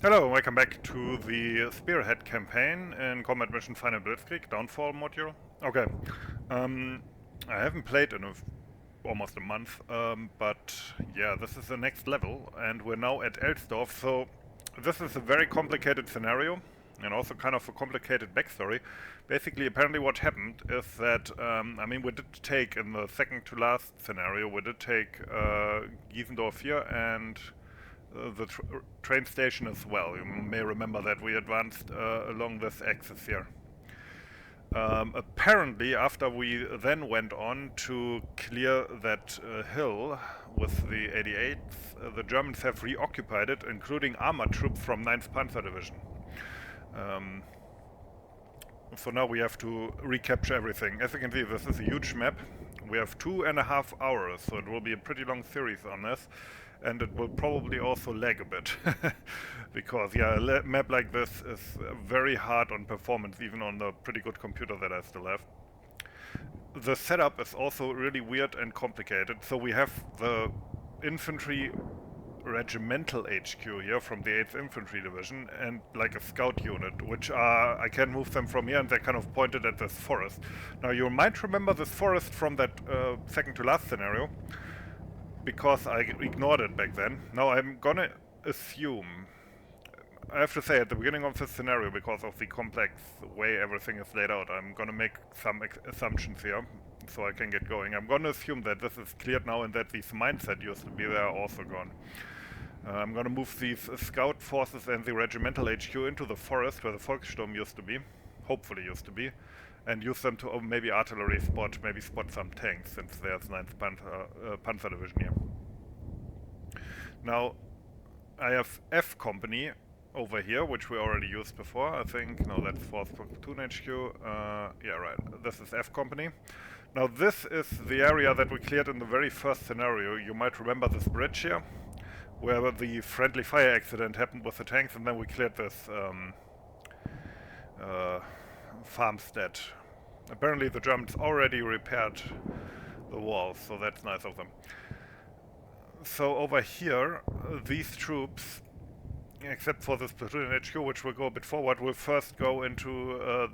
Hello, welcome back to the Spearhead campaign in Combat Mission Final Blitzkrieg, Downfall module. Okay, I haven't played in almost a month, but yeah, this is the next level, and we're now at Elsdorf, so this is a very complicated scenario, and also kind of a complicated backstory. Basically, apparently what happened is that, I mean, we did take, in the second to last scenario, we did take Giesendorf here and the train station as well. You may remember that we advanced along this axis here. Apparently, after we then went on to clear that hill with the 88th, the Germans have reoccupied it, including armored troops from 9th Panzer Division. So now we have to recapture everything. As you can see, this is a huge map. We have 2.5 hours, so it will be a pretty long series on this. And it will probably also lag a bit. Because, yeah, a map like this is very hard on performance, even on the pretty good computer that I still have. The setup is also really weird and complicated. So we have the infantry regimental HQ here from the 8th Infantry Division and like a scout unit, which are, I can move them from here, and they're kind of pointed at this forest. Now you might remember this forest from that second to last scenario, because I ignored it back then. Now I'm gonna assume, I have to say at the beginning of this scenario, because of the complex way everything is laid out, I'm gonna make some assumptions here so I can get going. I'm gonna assume that this is cleared now and that these mines that used to be there are also gone. I'm gonna move these scout forces and the regimental HQ into the forest where the Volkssturm used to be, hopefully used to be, and use them to maybe artillery spot, maybe spot some tanks, since there's 9th Panzer Division here. Now, I have F Company over here, which we already used before, I think. No, that's 4th Platoon HQ. Yeah, right. This is F Company. Now, this is the area that we cleared in the very first scenario. You might remember this bridge here, where the friendly fire accident happened with the tanks, and then we cleared this farmstead. Apparently the Germans already repaired the walls, so that's nice of them. So over here, these troops, except for this platoon HQ, which will go a bit forward, will first go into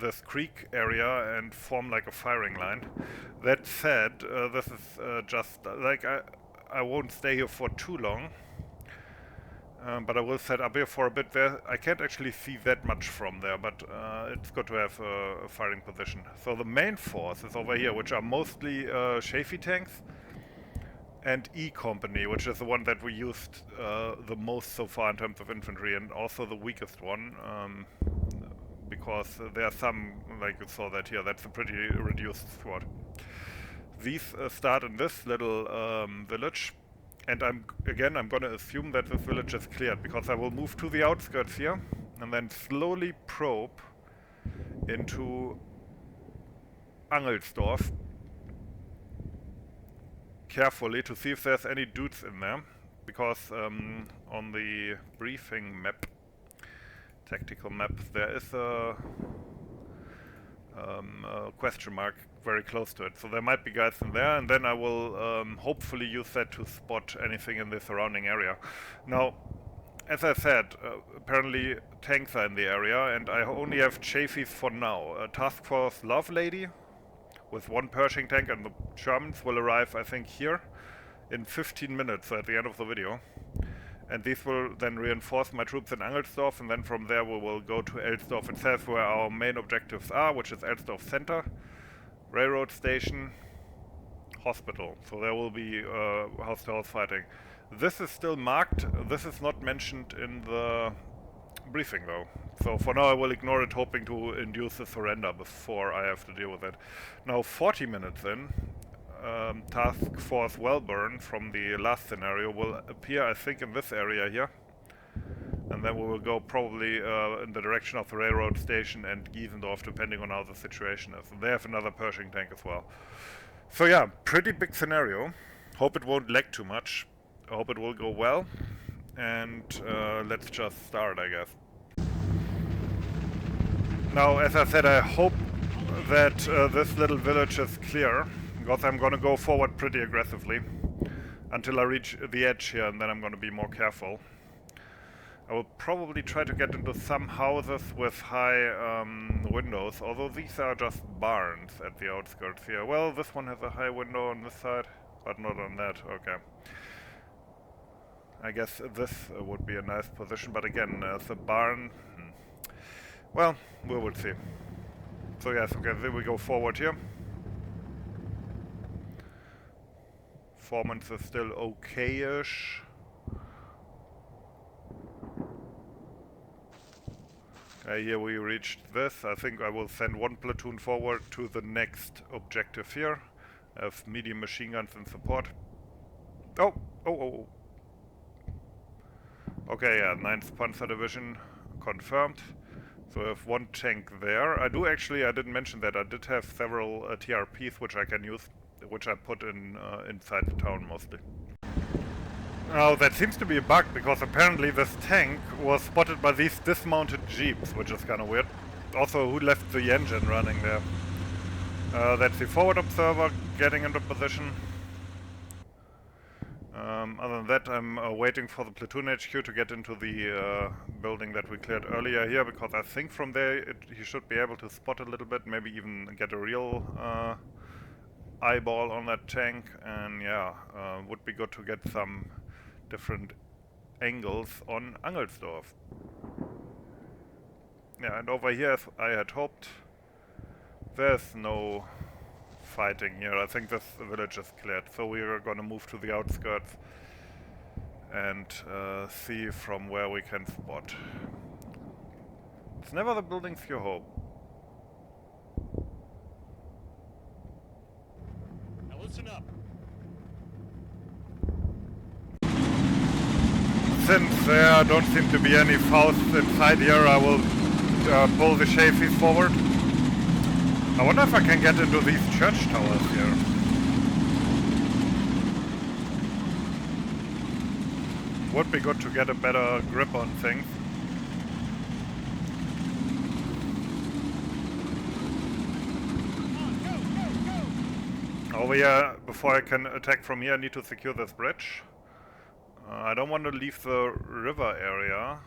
this creek area and form like a firing line. That said, this is just like I won't stay here for too long. But I will set up here for a bit there. I can't actually see that much from there, but it's good to have a firing position. So the main force is over here, which are mostly Chaffee tanks and E Company, which is the one that we used the most so far in terms of infantry, and also the weakest one, because there are some, like you saw that here, that's a pretty reduced squad. These start in this little village. And I'm gonna assume that this village is cleared, because I will move to the outskirts here and then slowly probe into Elsdorf carefully to see if there's any dudes in there, because on the briefing map, tactical map, there is a question mark very close to it, so there might be guys in there, and then I will hopefully use that to spot anything in the surrounding area. Now, as I said, apparently tanks are in the area, and I only have Chafees for now. A task force Love Lady with 1 Pershing tank, and the Germans will arrive, I think, here in 15 minutes, so at the end of the video. And these will then reinforce my troops in Engelsdorf, and then from there we will go to Elsdorf itself, where our main objectives are, which is Elsdorf Center, railroad station, hospital. So there will be house-to-house fighting. This is still marked. This is not mentioned in the briefing, though. So for now I will ignore it, hoping to induce a surrender before I have to deal with it. Now, 40 minutes in, Task Force Wellburn from the last scenario will appear, I think, in this area here. And then we will go probably in the direction of the railroad station and Giesendorf, depending on how the situation is. And they have another Pershing tank as well. So yeah, pretty big scenario. Hope it won't lag too much. I hope it will go well. And let's just start, I guess. Now, as I said, I hope that this little village is clear, because I'm gonna go forward pretty aggressively until I reach the edge here, and then I'm gonna be more careful. I will probably try to get into some houses with high windows, although these are just barns at the outskirts here. Well, this one has a high window on this side, but not on that. Okay. I guess this would be a nice position, but again, as a barn... Well, we will see. So yes, okay, then we go forward here. Performance is still okay-ish. Here we reached this. I think I will send one platoon forward to the next objective here. I have medium machine guns in support. Oh! Okay, yeah, 9th Panzer Division confirmed. So I have one tank there. I didn't mention that, I did have several TRPs which I can use, which I put in inside the town mostly. Oh, that seems to be a bug, because apparently this tank was spotted by these dismounted jeeps, which is kind of weird. Also, who left the engine running there? That's the forward observer getting into position. Other than that, I'm waiting for the platoon HQ to get into the building that we cleared earlier here, because I think from there he should be able to spot a little bit, maybe even get a real eyeball on that tank, and yeah, would be good to get some different angles on Elsdorf. Yeah, and over here, as I had hoped, there's no fighting here. I think this village is cleared, so we are gonna move to the outskirts and see from where we can spot. It's never the buildings you hope. Now listen up. Since there don't seem to be any Fausts inside here, I will pull the chassis forward. I wonder if I can get into these church towers here. Would be good to get a better grip on things. Over here, before I can attack from here, I need to secure this bridge. I don't want to leave the river area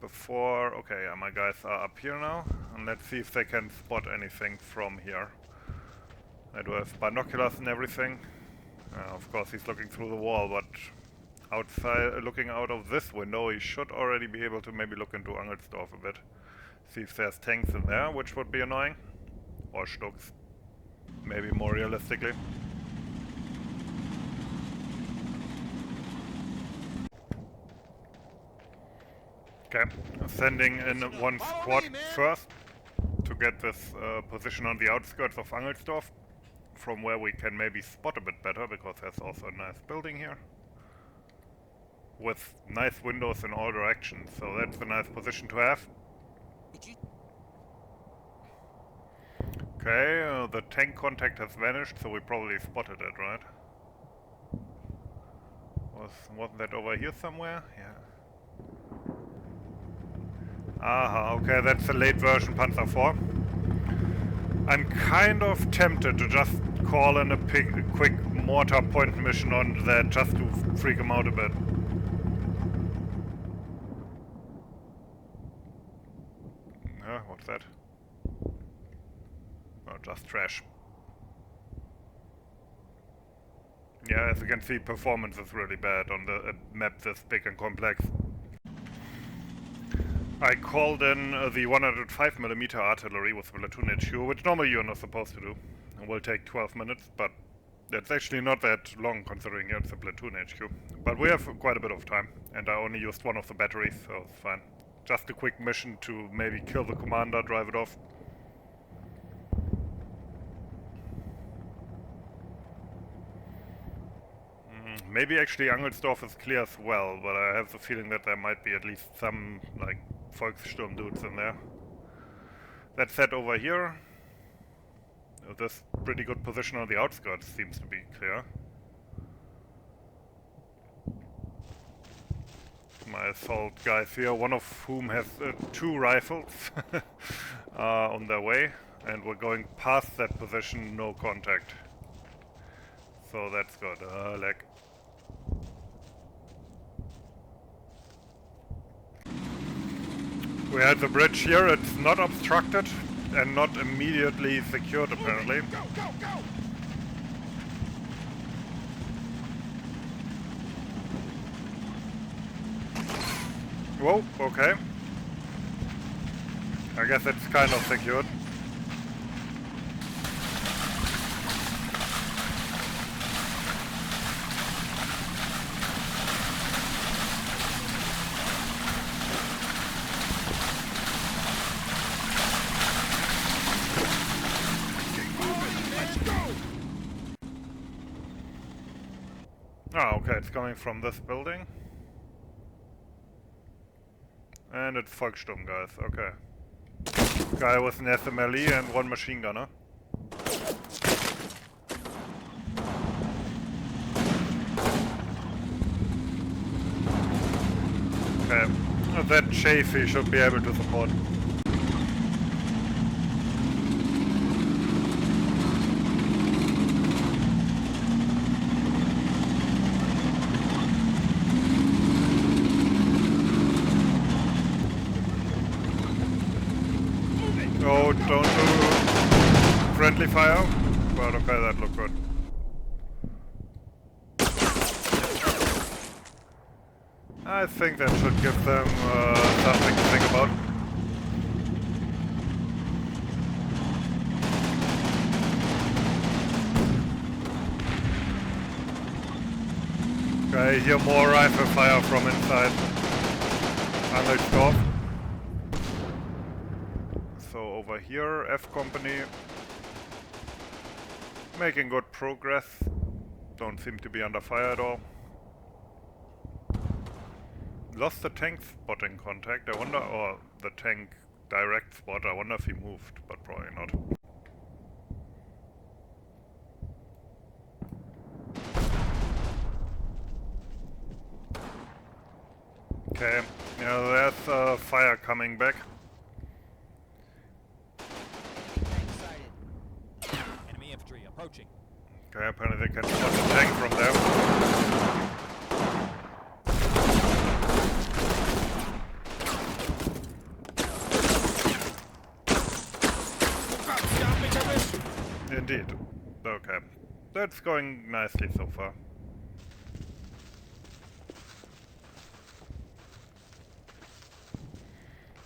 before... Okay, yeah, my guys are up here now, and let's see if they can spot anything from here. I do have binoculars and everything. Of course he's looking through the wall, but outside, looking out of this window, he should already be able to maybe look into Elsdorf a bit. See if there's tanks in there, which would be annoying. Or Stucks. Maybe more realistically. Okay, sending in one squad first to get this position on the outskirts of Elsdorf, from where we can maybe spot a bit better, because there's also a nice building here with nice windows in all directions, so that's a nice position to have. Okay, the tank contact has vanished, so we probably spotted it, right? Wasn't that over here somewhere? Yeah. Aha, okay, that's the late version Panzer IV. I'm kind of tempted to just call in a quick mortar point mission on that, just to freak him out a bit. What's that? Oh, just trash. Yeah, as you can see, performance is really bad on the map this big and complex. I called in the 105mm artillery with platoon HQ, which normally you're not supposed to do. It will take 12 minutes, but it's actually not that long considering it's a platoon HQ. But we have quite a bit of time, and I only used one of the batteries, so it's fine. Just a quick mission to maybe kill the commander, drive it off. Maybe actually Elsdorf is clear as well, but I have the feeling that there might be at least some, like, Volkssturm dudes in there. That said, over here, this pretty good position on the outskirts seems to be clear. My assault guys here, one of whom has 2 rifles on their way, and we're going past that position, no contact. So that's good. Lag. We had the bridge here, it's not obstructed and not immediately secured apparently. Go, go, go! Whoa, okay. I guess it's kind of secured. Ah, okay, it's coming from this building. And it's Volkssturm, guys, okay. Guy with an SMLE and one machine gunner. Okay, that Chafee should be able to support. Oh, don't do friendly fire. But okay, that looked good. I think that should give them something to think about. Okay, I hear more rifle fire from inside Elsdorf. So over here, F company making good progress. Don't seem to be under fire at all. Lost the tank spotting contact, I wonder, or the tank direct spot, I wonder if he moved, but probably not. Okay, yeah, there's fire coming back. Enemy infantry approaching. Okay, apparently they can spot the tank from there. Indeed. Okay. That's going nicely so far.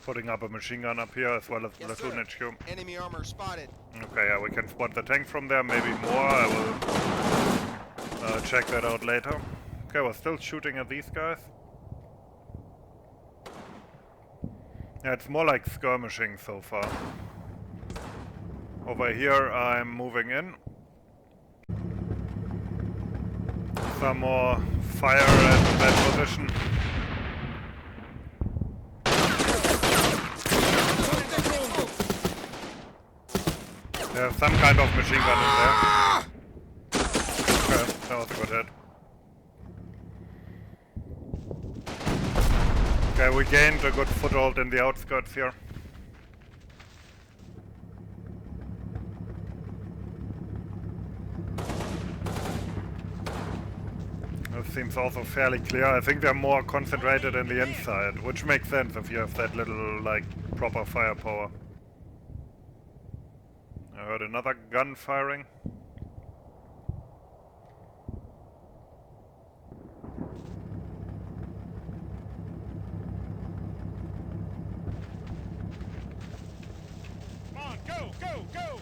Putting up a machine gun up here as well as platoon HQ. Enemy armor spotted. Okay, yeah, we can spot the tank from there, maybe more. I will check that out later. Okay, we're still shooting at these guys. Yeah, it's more like skirmishing so far. Over here I'm moving in. Some more fire at that position. There's some kind of machine gun in there. Okay, that was a good hit. Okay, we gained a good foothold in the outskirts here. This seems also fairly clear. I think they're more concentrated in the inside, which makes sense if you have that little, like, proper firepower. I heard another gun firing. Come on, go, go, go!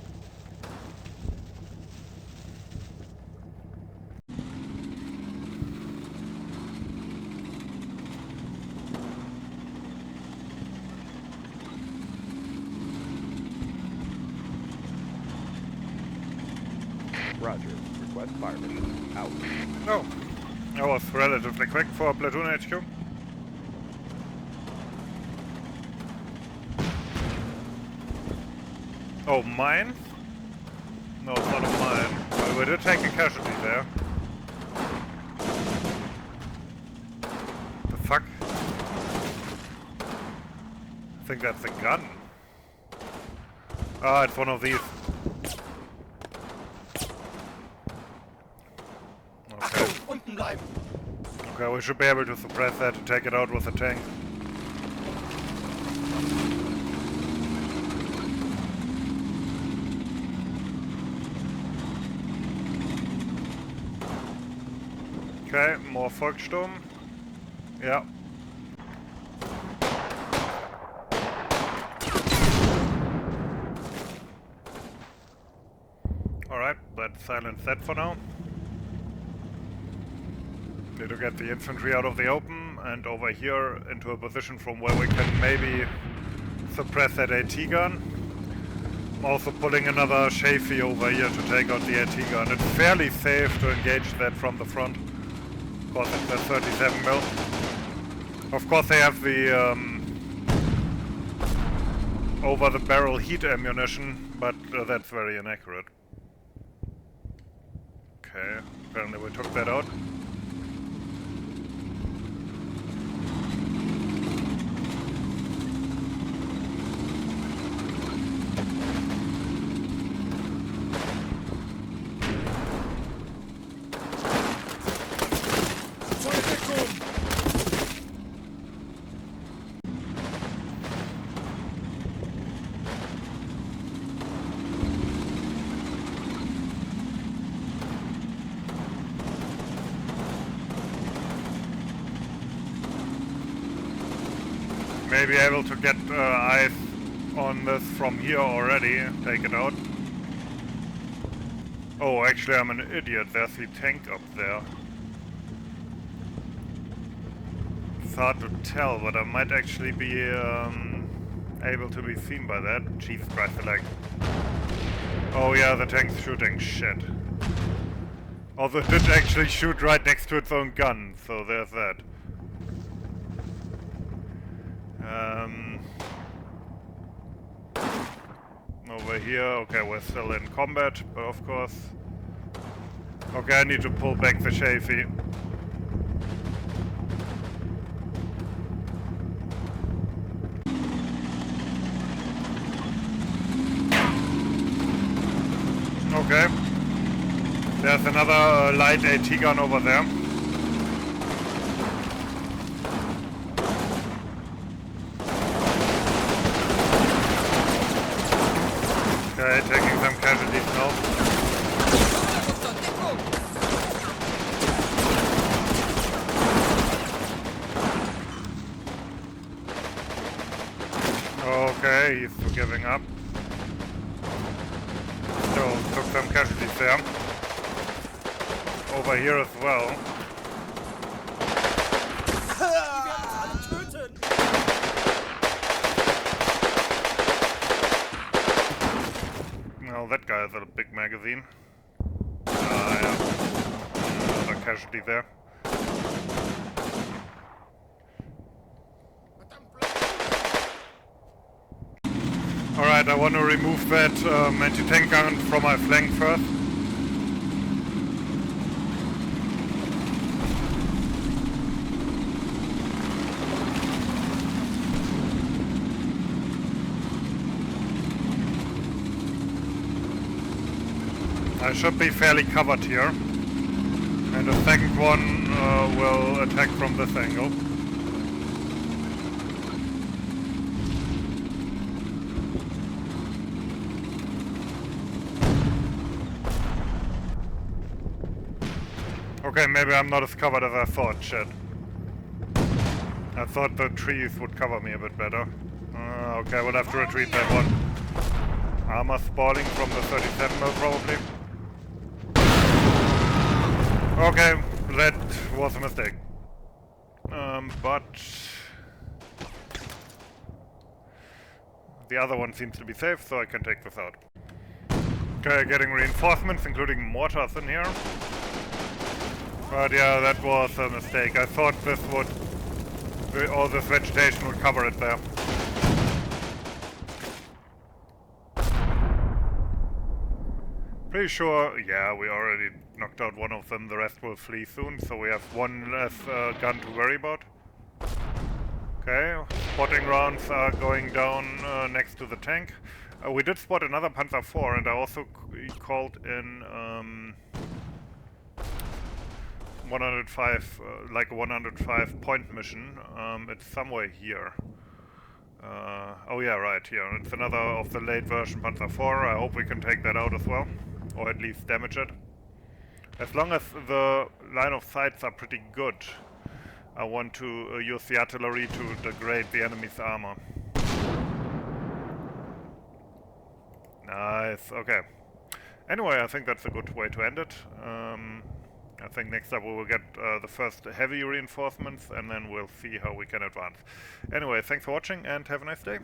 Roger. Request fire mission. Out. Oh, that was relatively quick for platoon HQ. Oh, mine? No, it's not a mine. Well, we did take a casualty there. The fuck? I think that's a gun. Ah, it's one of these. Okay. Okay, we should be able to suppress that and take it out with a tank. Okay, more Volkssturm. Yeah. Alright, let's silence that for now. Need to get the infantry out of the open and over here into a position from where we can maybe suppress that AT gun. I'm also pulling another Chafee over here to take out the AT gun. It's fairly safe to engage that from the front. Of course, it's a 37 mil. Of course, they have the over-the-barrel heat ammunition, but that's very inaccurate. Okay, apparently we took that out. Maybe able to get eyes on this from here already, take it out. Oh, actually I'm an idiot, there's the tank up there. It's hard to tell, but I might actually be able to be seen by that. Jesus Christ, the lag. Oh yeah, the tank's shooting, shit. Although it did actually shoot right next to its own gun, so there's that. Over here, okay, we're still in combat, but of course. Okay, I need to pull back the Chafee. Okay. There's another light AT gun over there. Okay, taking some casualties now. Okay, he's giving up. So, took some casualties there. Over here as well. Well, that guy has a big magazine. Yeah. Another casualty there. Alright, I want to remove that anti-tank gun from my flank first. I should be fairly covered here. And the second one will attack from this angle. Okay, maybe I'm not as covered as I thought, shit. I thought the trees would cover me a bit better. Okay, we'll have to retreat that one. Armor spalling from the 37 mil probably. Okay, that was a mistake. But the other one seems to be safe, so I can take this out. Okay, getting reinforcements, including mortars in here. But yeah, that was a mistake. I thought this would... all this vegetation would cover it there. Pretty sure, yeah, we already knocked out one of them, the rest will flee soon, so we have one less gun to worry about. Okay, spotting rounds are going down next to the tank. We did spot another Panzer IV, and I also called in 105, like a 105 point mission. It's somewhere here. Oh yeah, right, here. It's another of the late version Panzer IV. I hope we can take that out as well. Or at least damage it. As long as the line of sights are pretty good, I want to use the artillery to degrade the enemy's armor. Nice, okay. Anyway, I think that's a good way to end it. I think next up we will get the first heavy reinforcements and then we'll see how we can advance. Anyway, thanks for watching and have a nice day.